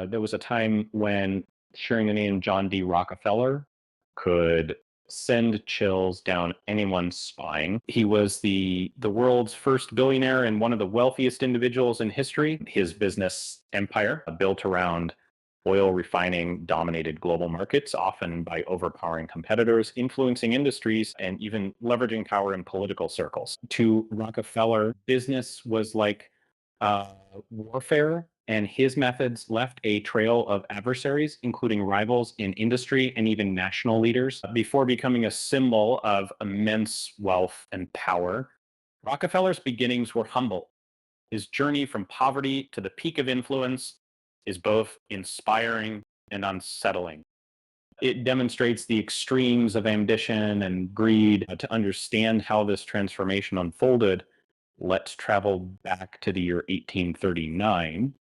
There was a time when sharing the name John D. Rockefeller could send chills down anyone's spine. He was the world's first billionaire and one of the wealthiest individuals in history. His business empire, built around oil refining, dominated global markets, often by overpowering competitors, influencing industries, and even leveraging power in political circles. To Rockefeller, business was like uh, warfare, and his methods left a trail of adversaries, including rivals in industry and even national leaders. Before becoming a symbol of immense wealth and power, Rockefeller's beginnings were humble. His journey from poverty to the peak of influence is both inspiring and unsettling. It demonstrates the extremes of ambition and greed. To understand how this transformation unfolded, let's travel back to the year 1839,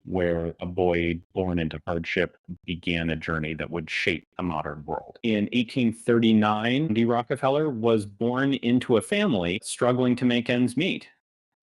where a boy born into hardship began a journey that would shape the modern world. In 1839, D. Rockefeller was born into a family struggling to make ends meet.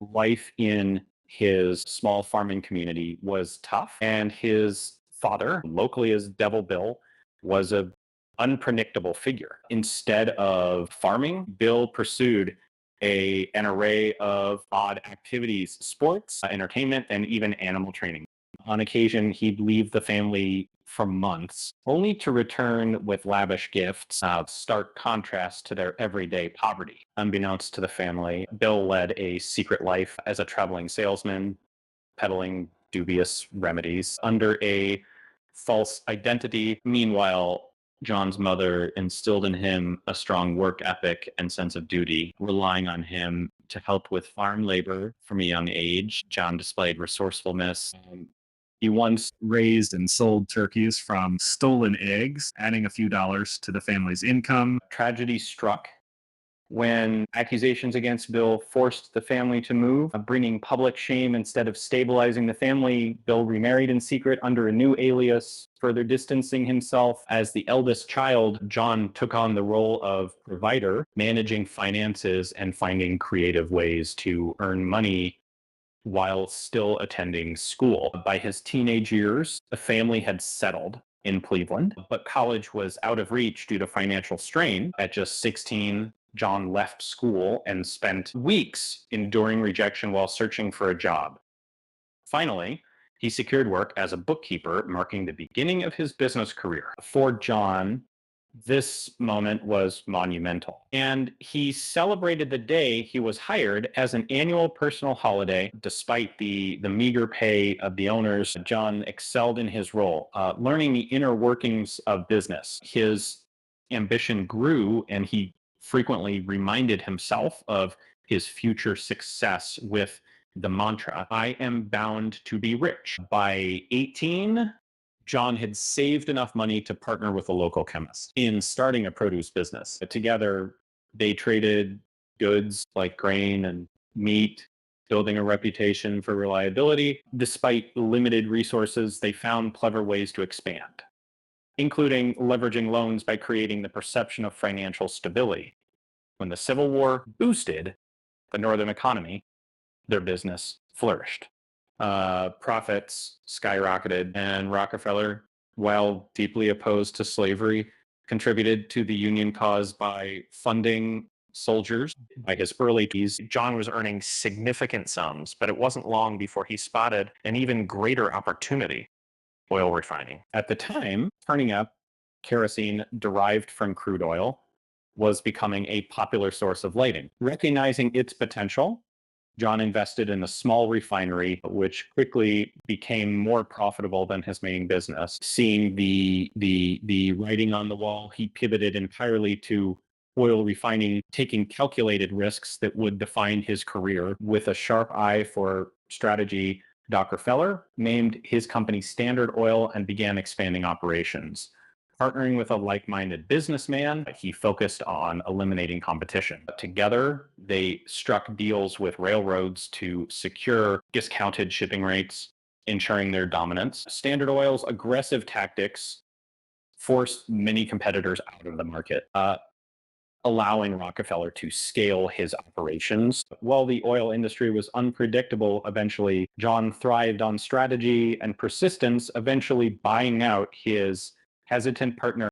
Life in his small farming community was tough, and his father, locally as Devil Bill, was a unpredictable figure. Instead of farming, Bill pursued an array of odd activities, sports, entertainment, and even animal training. On occasion, he'd leave the family for months, only to return with lavish gifts, stark contrast to their everyday poverty. Unbeknownst to the family, Bill led a secret life as a traveling salesman, peddling dubious remedies under a false identity. Meanwhile, John's mother instilled in him a strong work ethic and sense of duty, relying on him to help with farm labor from a young age. John displayed resourcefulness. He once raised and sold turkeys from stolen eggs, adding a few dollars to the family's income. Tragedy struck when accusations against Bill forced the family to move, bringing public shame instead of stabilizing the family. Bill remarried in secret under a new alias, further distancing himself. As the eldest child, John took on the role of provider, managing finances and finding creative ways to earn money while still attending school. By his teenage years, the family had settled in Cleveland, but college was out of reach due to financial strain. At just 16, John left school and spent weeks enduring rejection while searching for a job. Finally, he secured work as a bookkeeper, marking the beginning of his business career. For John, this moment was monumental, and he celebrated the day he was hired as an annual personal holiday. Despite the meager pay of the owners, John excelled in his role, learning the inner workings of business. His ambition grew, and he frequently reminded himself of his future success with the mantra, I am bound to be rich. By 18, John had saved enough money to partner with a local chemist in starting a produce business. Together, they traded goods like grain and meat, building a reputation for reliability. Despite limited resources, they found clever ways to expand, including leveraging loans by creating the perception of financial stability. When the Civil War boosted the northern economy, their business flourished. Profits skyrocketed, and Rockefeller, while deeply opposed to slavery, contributed to the Union cause by funding soldiers. By his early 20s, John was earning significant sums, but it wasn't long before he spotted an even greater opportunity, oil refining. At the time, turning up kerosene derived from crude oil was becoming a popular source of lighting. Recognizing its potential, John invested in a small refinery, which quickly became more profitable than his main business. Seeing the writing on the wall, he pivoted entirely to oil refining, taking calculated risks that would define his career. With a sharp eye for strategy, Dr. Feller named his company Standard Oil and began expanding operations. Partnering with a like-minded businessman, he focused on eliminating competition. Together, they struck deals with railroads to secure discounted shipping rates, ensuring their dominance. Standard Oil's aggressive tactics forced many competitors out of the market. allowing Rockefeller to scale his operations. While the oil industry was unpredictable, eventually John thrived on strategy and persistence, eventually buying out his hesitant partner